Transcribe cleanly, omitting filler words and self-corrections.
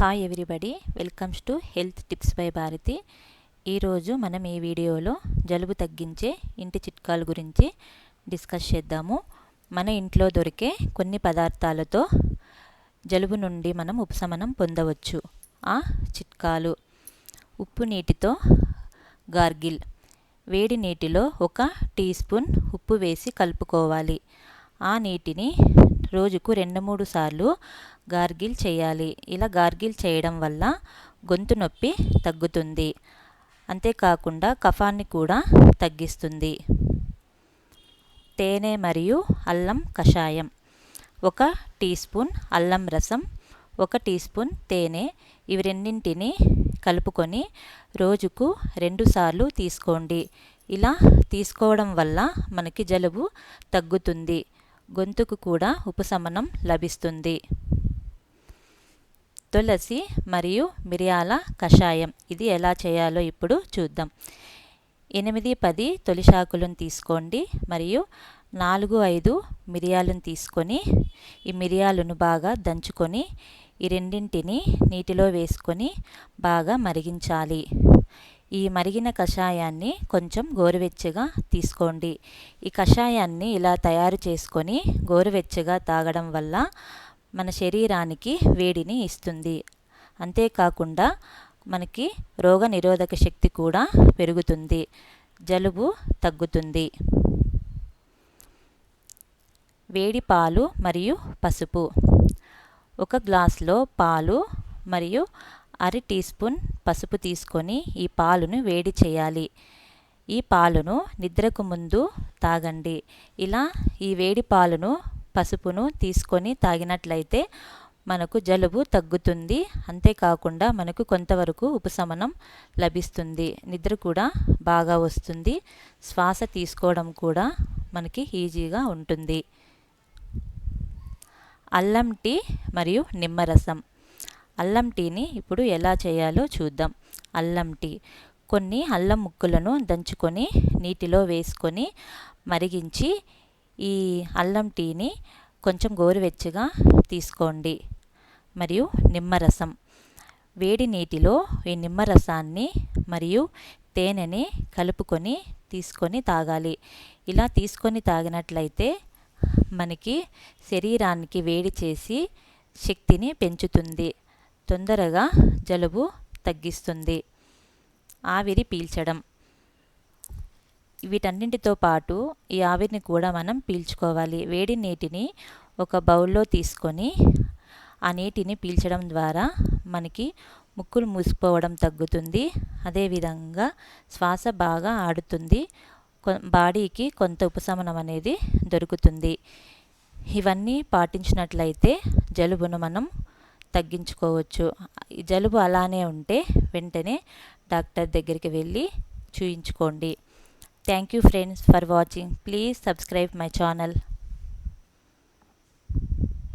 Hi everybody, welcomes to health tips by Bharati. ఈరోజు మనం ఈ వీడియోలో జలుబు తగ్గించే ఇంటి చిట్కాల గురించి డిస్కస్ చేద్దాము. మన ఇంట్లో దొరికే కొన్ని పదార్థాలతో జలుబు నుండి మనం ఉపశమనం పొందవచ్చు. ఆ చిట్కాలు: ఉప్పు నీటితో గార్గిల్. వేడి నీటిలో 1 టీ స్పూన్ ఉప్పు వేసి కలుపుకోవాలి. ఆ నీటిని రోజుకు 2-3 సార్లు గార్గిల్ చేయాలి. ఇలా గార్గిల్ చేయడం వల్ల గొంతు నొప్పి తగ్గుతుంది. అంతేకాకుండా కఫాన్ని కూడా తగ్గిస్తుంది. తేనె మరియు అల్లం కషాయం. 1 టీ స్పూన్ అల్లం రసం, 1 టీ స్పూన్ తేనె, ఇవి రెండింటిని కలుపుకొని రోజుకు 2 సార్లు తీసుకోండి. ఇలా తీసుకోవడం వల్ల మనకి జలుబు తగ్గుతుంది, గొంతుకు కూడా ఉపశమనం లభిస్తుంది. తులసి మరియు మిరియాల కషాయం. ఇది ఎలా చేయాలో ఇప్పుడు చూద్దాం. 8-10 తులసాకులను తీసుకోండి మరియు 4-5 మిరియాలను తీసుకొని ఈ మిరియాలను బాగా దంచుకొని ఈ రెండింటిని నీటిలో వేసుకొని బాగా మరిగించాలి. ఈ మరిగిన కషాయాన్ని కొంచెం గోరువెచ్చగా తీసుకోండి. ఈ కషాయాన్ని ఇలా తయారు చేసుకొని గోరువెచ్చగా తాగడం వల్ల మన శరీరానికి వేడిని ఇస్తుంది. అంతేకాకుండా మనకి రోగనిరోధక శక్తి కూడా పెరుగుతుంది, జలుబు తగ్గుతుంది. వేడి పాలు మరియు పసుపు. 1 గ్లాసులో పాలు మరియు 1/2 టీ స్పూన్ పసుపు తీసుకొని ఈ పాలును వేడి చేయాలి. ఈ పాలును నిద్రకు ముందు తాగండి. ఇలా ఈ వేడి పాలును పసుపును తీసుకొని తాగినట్లయితే మనకు జలుబు తగ్గుతుంది. అంతేకాకుండా మనకు కొంతవరకు ఉపశమనం లభిస్తుంది, నిద్ర కూడా బాగా వస్తుంది, శ్వాస తీసుకోవడం కూడా మనకి ఈజీగా ఉంటుంది. అల్లం టీ మరియు నిమ్మరసం. అల్లం టీని ఇప్పుడు ఎలా చేయాలో చూద్దాం. అల్లం టీ: కొన్ని అల్లం ముక్కలను దంచుకొని నీటిలో వేసుకొని మరిగించి ఈ అల్లం టీని కొంచెం గోరువెచ్చగా తీసుకోండి. మరియు నిమ్మరసం: వేడి నీటిలో ఈ నిమ్మరసాన్ని మరియు తేనెని కలుపుకొని తీసుకొని తాగాలి. ఇలా తీసుకొని తాగినట్లయితే మనకి శరీరానికి వేడి చేసి శక్తిని పెంచుతుంది, తొందరగా జలుబు తగ్గిస్తుంది. ఆవిరి పీల్చడం. వీటన్నింటితో పాటు ఈ ఆవిరిని కూడా మనం పీల్చుకోవాలి. వేడి నీటిని ఒక బౌల్లో తీసుకొని ఆ నీటిని పీల్చడం ద్వారా మనకి ముక్కులు మూసిపోవడం తగ్గుతుంది. అదేవిధంగా శ్వాస బాగా ఆడుతుంది, బాడీకి కొంత ఉపశమనం అనేది దొరుకుతుంది. ఇవన్నీ పాటించినట్లయితే జలుబును మనం తగ్గించుకోవచ్చు. జలుబు అలానే ఉంటే వెంటనే డాక్టర్ దగ్గరికి వెళ్ళి చూయించుకోండి. Thank you friends for watching. Please subscribe my channel.